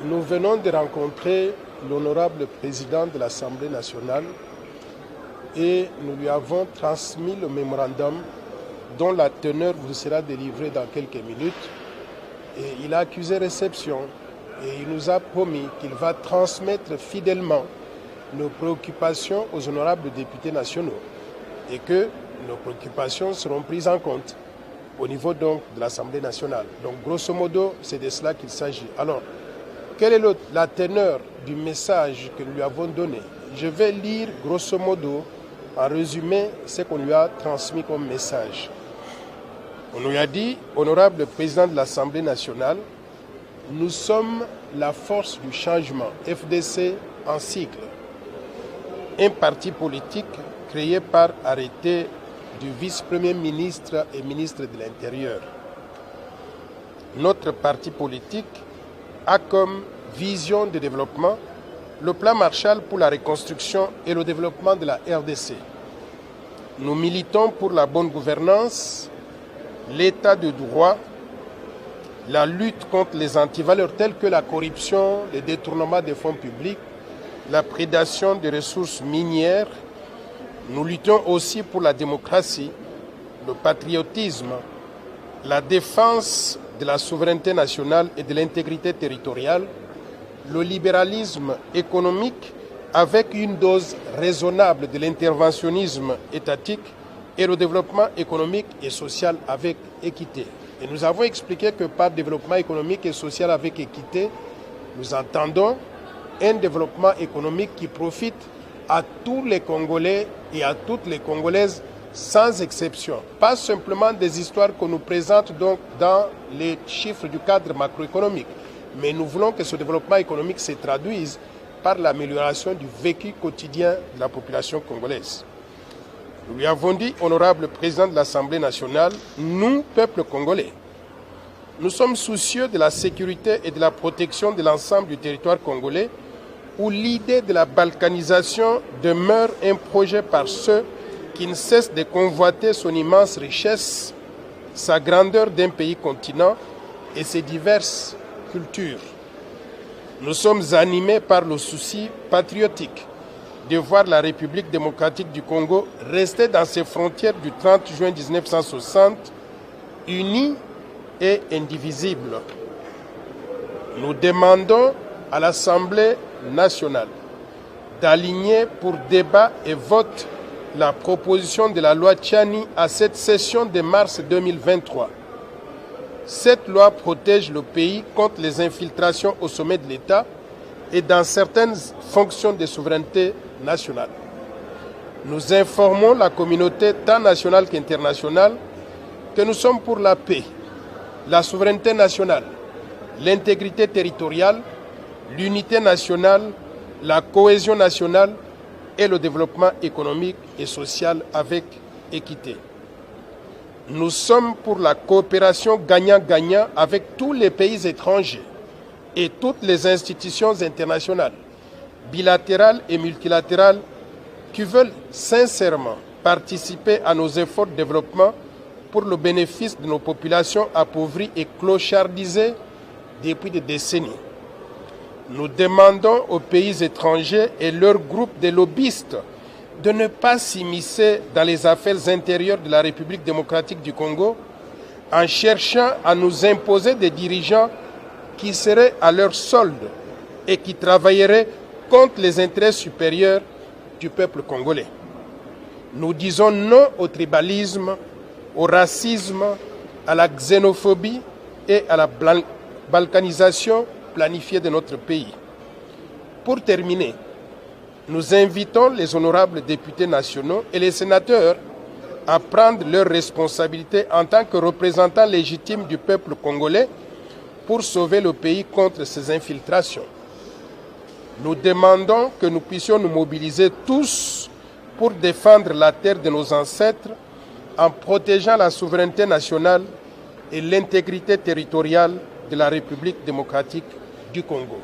Nous venons de rencontrer l'honorable président de l'Assemblée nationale et nous lui avons transmis le mémorandum dont la teneur vous sera délivrée dans quelques minutes. Et il a accusé réception et il nous a promis qu'il va transmettre fidèlement nos préoccupations aux honorables députés nationaux et que nos préoccupations seront prises en compte au niveau donc de l'Assemblée nationale. Donc grosso modo, c'est de cela qu'il s'agit. Alors, quelle est la teneur du message que nous lui avons donné? Je vais lire grosso modo, en résumé, ce qu'on lui a transmis comme message. On lui a dit, honorable président de l'Assemblée nationale, nous sommes la force du changement, FDC en cycle, un parti politique créé par arrêté du vice-premier ministre et ministre de l'Intérieur. Notre parti politique a comme vision de développement le plan Marshall pour la reconstruction et le développement de la RDC. Nous militons pour la bonne gouvernance, l'état de droit, la lutte contre les antivaleurs telles que la corruption, le détournement des fonds publics, la prédation des ressources minières. Nous luttons aussi pour la démocratie, le patriotisme, la défense de la souveraineté nationale et de l'intégrité territoriale, le libéralisme économique avec une dose raisonnable de l'interventionnisme étatique et le développement économique et social avec équité. Et nous avons expliqué que par développement économique et social avec équité, nous entendons un développement économique qui profite à tous les Congolais et à toutes les Congolaises sans exception. Pas simplement des histoires qu'on nous présente donc dans les chiffres du cadre macroéconomique, mais nous voulons que ce développement économique se traduise par l'amélioration du vécu quotidien de la population congolaise. Nous lui avons dit, honorable président de l'Assemblée nationale, nous, peuple congolais, nous sommes soucieux de la sécurité et de la protection de l'ensemble du territoire congolais où l'idée de la balkanisation demeure un projet par ceux qui ne cessent de convoiter son immense richesse, sa grandeur d'un pays continent et ses diverses cultures. Nous sommes animés par le souci patriotique de voir la République démocratique du Congo rester dans ses frontières du 30 juin 1960, unie et indivisible. Nous demandons à l'Assemblée nationale d'aligner pour débat et vote la proposition de la loi Tchani à cette session de mars 2023. Cette loi protège le pays contre les infiltrations au sommet de l'État et dans certaines fonctions de souveraineté nationale. Nous informons la communauté tant nationale qu'internationale que nous sommes pour la paix, la souveraineté nationale, l'intégrité territoriale, l'unité nationale, la cohésion nationale et le développement économique et social avec équité. Nous sommes pour la coopération gagnant-gagnant avec tous les pays étrangers et toutes les institutions internationales, bilatérales et multilatérales, qui veulent sincèrement participer à nos efforts de développement pour le bénéfice de nos populations appauvries et clochardisées depuis des décennies. Nous demandons aux pays étrangers et leurs groupes de lobbyistes de ne pas s'immiscer dans les affaires intérieures de la République démocratique du Congo en cherchant à nous imposer des dirigeants qui seraient à leur solde et qui travailleraient contre les intérêts supérieurs du peuple congolais. Nous disons non au tribalisme, au racisme, à la xénophobie et à la balkanisation planifiée de notre pays. Pour terminer, nous invitons les honorables députés nationaux et les sénateurs à prendre leurs responsabilités en tant que représentants légitimes du peuple congolais pour sauver le pays contre ces infiltrations. Nous demandons que nous puissions nous mobiliser tous pour défendre la terre de nos ancêtres en protégeant la souveraineté nationale et l'intégrité territoriale de la République démocratique du Congo.